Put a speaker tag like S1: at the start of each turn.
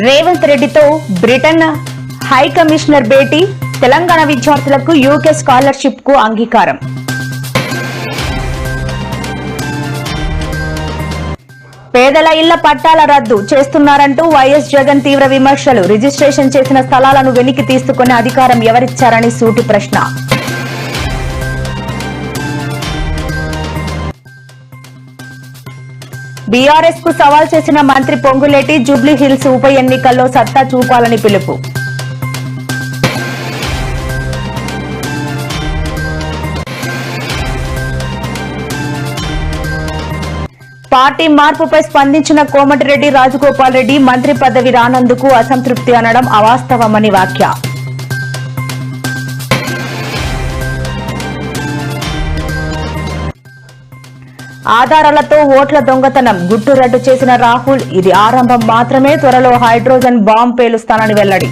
S1: రేవంత్ రెడ్డితో Britain high commissioner భేటీ, తెలంగాణ విద్యార్థులకు UK scholarship కు అంగీకారం. పేదల ఇళ్ల పట్టాల రద్దు చేస్తున్నారంటూ వైఎస్ జగన్ తీవ్ర విమర్శలు. రిజిస్ట్రేషన్ చేసిన స్థలాలను వెనక్కి తీసుకునే అధికారం ఎవరిచ్చారని సూటి ప్రశ్న. బీఆర్ఎస్ కు సవాల్ చేసిన మంత్రి పొంగులేటి, జూబ్లీ హిల్స్ ఉప ఎన్నికల్లో సత్తా చూపాలని పిలుపు. పార్టీ మార్పుపై స్పందించిన కోమటిరెడ్డి రాజగోపాల్ రెడ్డి, మంత్రి పదవి రానందుకు అసంతృప్తి అనడం అవాస్తవమని వ్యాఖ్య. ఆధారాలతో ఓట్ల దొంగతనం, గుట్టు రట్టు చేసిన రాహుల్. ఇది ఆరంభం మాత్రమే, త్వరలో హైడ్రోజన్ బాంబ్ పేలుస్తానని వెల్లడి.